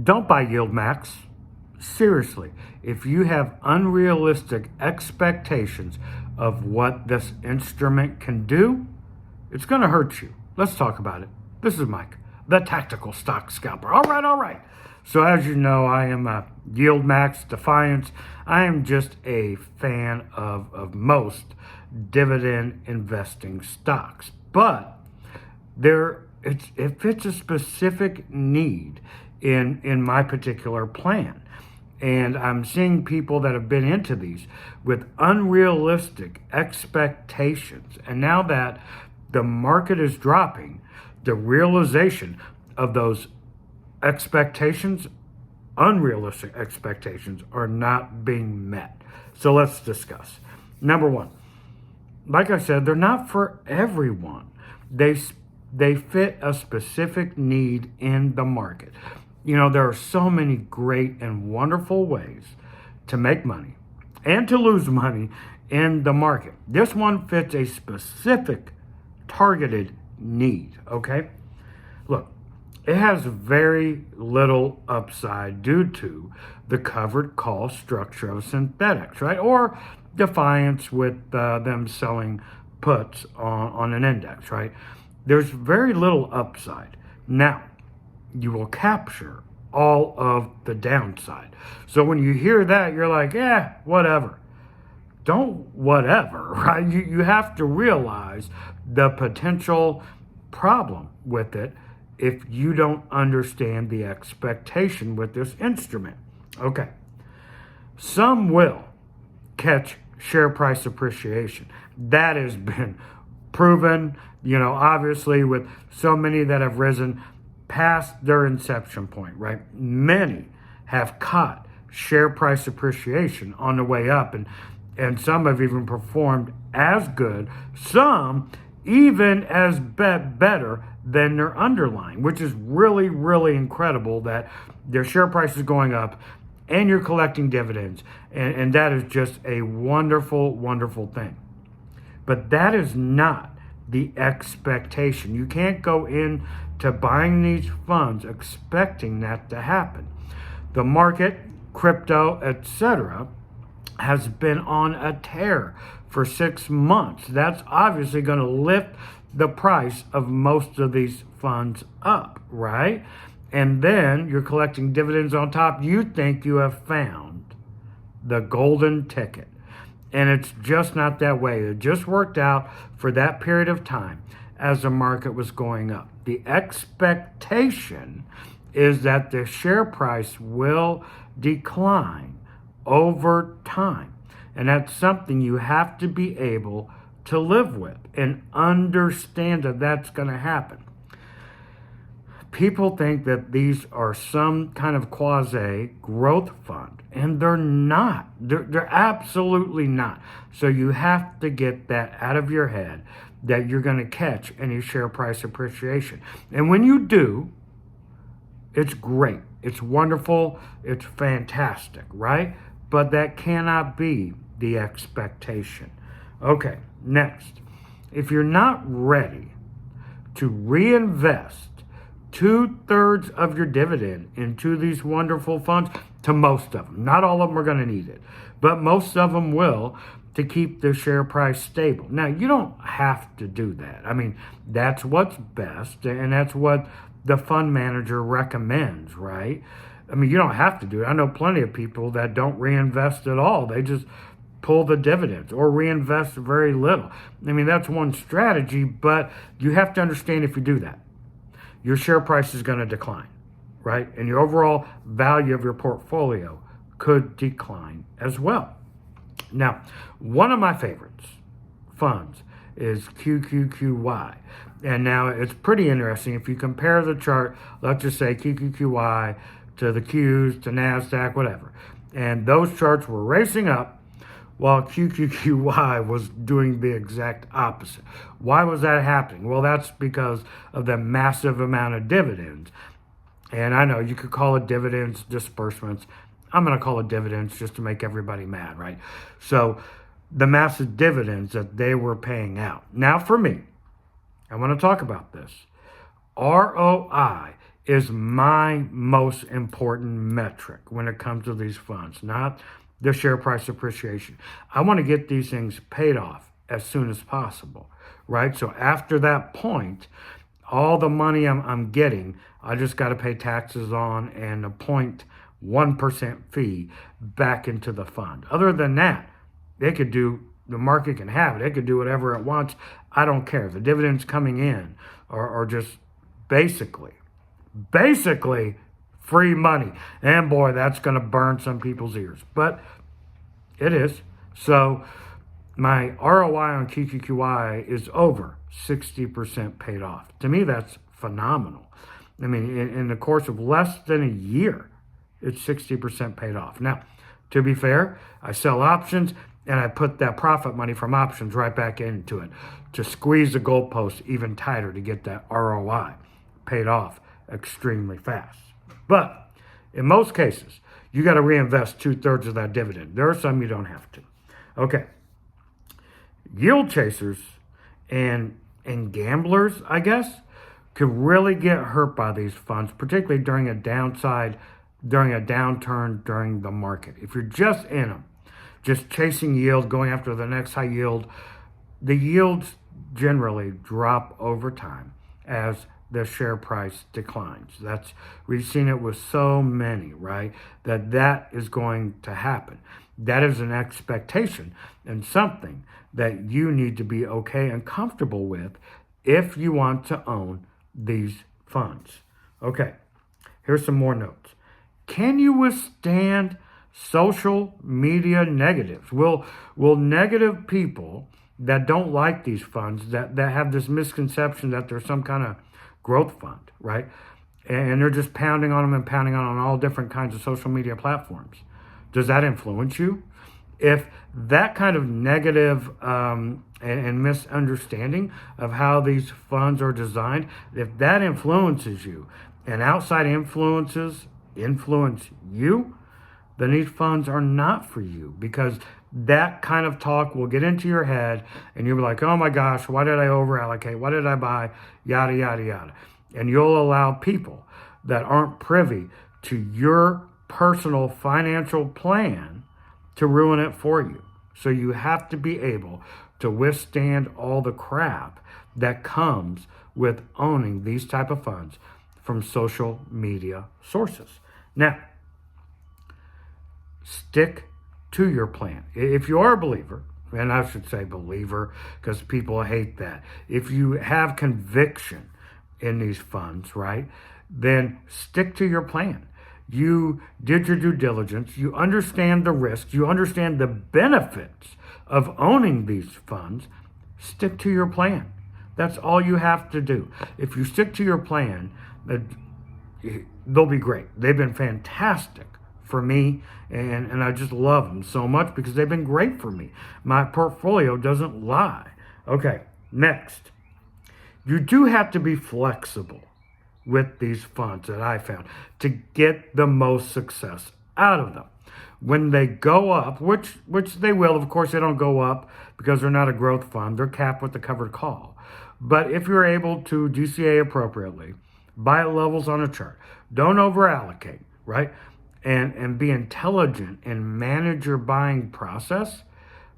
Don't buy Yieldmax. Seriously, if you have unrealistic expectations of what this instrument can do, it's going to hurt you. Let's talk about it. This is Mike, the tactical stock scalper. All right. So as you know, I am a Yieldmax Defiance. I am just a fan of most dividend investing stocks. But it fits a specific need in my particular plan. And I'm seeing people that have been into these with unrealistic expectations. And now that the market is dropping, the realization of those expectations, unrealistic expectations, are not being met. So let's discuss. Number one, like I said, they're not for everyone. They fit a specific need in the market. You know, there are so many great and wonderful ways to make money and to lose money in the market. This one fits a specific targeted need, okay? Look, it has very little upside due to the covered call structure of synthetics, right? Or defiance with them selling puts on an index, right? There's very little upside. Now, you will capture all of the downside. So when you hear that, you're like, yeah, whatever. Don't whatever, right? You have to realize the potential problem with it if you don't understand the expectation with this instrument. Okay. Some will catch share price appreciation. That has been proven, obviously with so many that have risen past their inception point, right? Many have caught share price appreciation on the way up, and some have even performed as good, some even as better than their underlying, which is really, really incredible that their share price is going up and you're collecting dividends. And that is just a wonderful, wonderful thing. But that is not the expectation. You can't go into buying these funds expecting that to happen. The market, crypto, etc., has been on a tear for 6 months. That's obviously going to lift the price of most of these funds up, right? And then you're collecting dividends on top. You think you have found the golden ticket. And it's just not that way. It just worked out for that period of time as the market was going up. The expectation is that the share price will decline over time. And that's something you have to be able to live with and understand that that's going to happen. People think that these are some kind of quasi-growth fund, and they're not. They're absolutely not. So you have to get that out of your head that you're going to catch any share price appreciation. And when you do, it's great. It's wonderful. It's fantastic, right? But that cannot be the expectation. Okay, next. If you're not ready to reinvest 2/3 of your dividend into these wonderful funds, to most of them, not all of them are going to need it, but most of them will, to keep the share price stable. Now, you don't have to do that. I mean, that's what's best, and that's what the fund manager recommends, right? I mean, you don't have to do it. I know plenty of people that don't reinvest at all. They just pull the dividends or reinvest very little. I mean, that's one strategy, but you have to understand if you do that, your share price is going to decline, right? And your overall value of your portfolio could decline as well. Now, one of my favorites funds is QQQY. And now it's pretty interesting. If you compare the chart, let's just say QQQY to the Qs, to NASDAQ, whatever. And those charts were racing up while QQQY was doing the exact opposite. Why was that happening? Well, that's because of the massive amount of dividends. And I know you could call it dividends, disbursements. I'm going to call it dividends just to make everybody mad, right? So the massive dividends that they were paying out. Now for me, I want to talk about this. ROI is my most important metric when it comes to these funds, not the share price appreciation. I want to get these things paid off as soon as possible, right? So after that point, all the money I'm getting, I just got to pay taxes on and a 0.1% fee back into the fund. Other than that, the market can have it. It could do whatever it wants. I don't care. The dividends coming in are just basically free money. And boy, that's going to burn some people's ears. But it is. So my ROI on QQQI is over 60% paid off. To me, that's phenomenal. I mean, in the course of less than a year, it's 60% paid off. Now, to be fair, I sell options and I put that profit money from options right back into it to squeeze the goalpost even tighter to get that ROI paid off extremely fast. But in most cases, you got to reinvest 2/3 of that dividend. There are some you don't have to. Okay. Yield chasers and gamblers, I guess, could really get hurt by these funds, particularly during a downturn during the market. If you're just in them, just chasing yield, going after the next high yield, the yields generally drop over time as the share price declines. We've seen it with so many, right? That is going to happen. That is an expectation and something that you need to be okay and comfortable with if you want to own these funds. Okay, here's some more notes. Can you withstand social media negatives? Will negative people that don't like these funds, that have this misconception that there's some kind of growth fund, right? And they're just pounding on them and pounding on all different kinds of social media platforms. Does that influence you? If that kind of negative and misunderstanding of how these funds are designed, if that influences you and outside influences influence you, then these funds are not for you, because that kind of talk will get into your head and you'll be like, oh my gosh, why did I over allocate? Why did I buy? Yada, yada, yada. And you'll allow people that aren't privy to your personal financial plan to ruin it for you. So you have to be able to withstand all the crap that comes with owning these type of funds from social media sources. Now, stick to your plan. If you are a believer, and I should say believer because people hate that. If you have conviction in these funds, right, then stick to your plan. You did your due diligence. You understand the risks. You understand the benefits of owning these funds. Stick to your plan. That's all you have to do. If you stick to your plan, they'll be great. They've been fantastic for me, and I just love them so much because they've been great for me. My portfolio doesn't lie. Okay, next. You do have to be flexible with these funds that I found to get the most success out of them. When they go up, which they will, of course, they don't go up because they're not a growth fund. They're capped with the covered call. But if you're able to DCA appropriately, buy at levels on a chart, don't over allocate, right? And be intelligent and manage your buying process.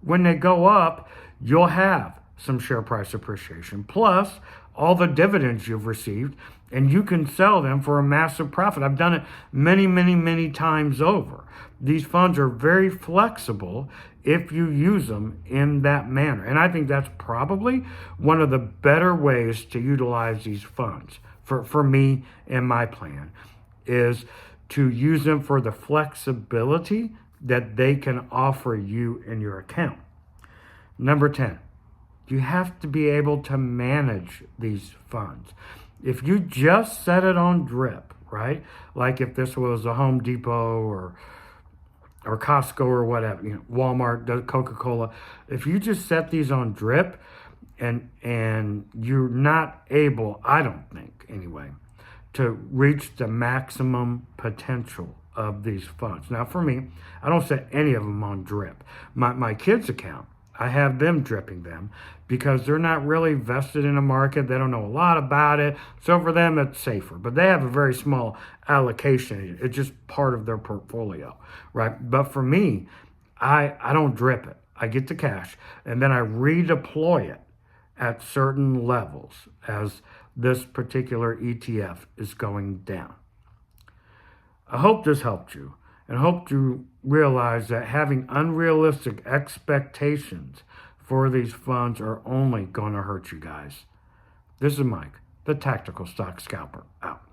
When they go up, you'll have some share price appreciation, plus all the dividends you've received, and you can sell them for a massive profit. I've done it many, many, many times over. These funds are very flexible if you use them in that manner. And I think that's probably one of the better ways to utilize these funds for me and my plan, is to use them for the flexibility that they can offer you in your account. Number 10, you have to be able to manage these funds. If you just set it on drip, right? Like if this was a Home Depot or Costco or whatever, Walmart, Coca-Cola, if you just set these on drip and you're not able, I don't think anyway, to reach the maximum potential of these funds. Now, for me, I don't set any of them on drip. My kids' account, I have them dripping them because they're not really vested in a market. They don't know a lot about it. So for them, it's safer. But they have a very small allocation. It's just part of their portfolio, right? But for me, I don't drip it. I get the cash and then I redeploy it at certain levels as this particular ETF is going down. I hope this helped you and hope you realize that having unrealistic expectations for these funds are only going to hurt you guys. This is Mike, the Tactical Stock Scalper, out.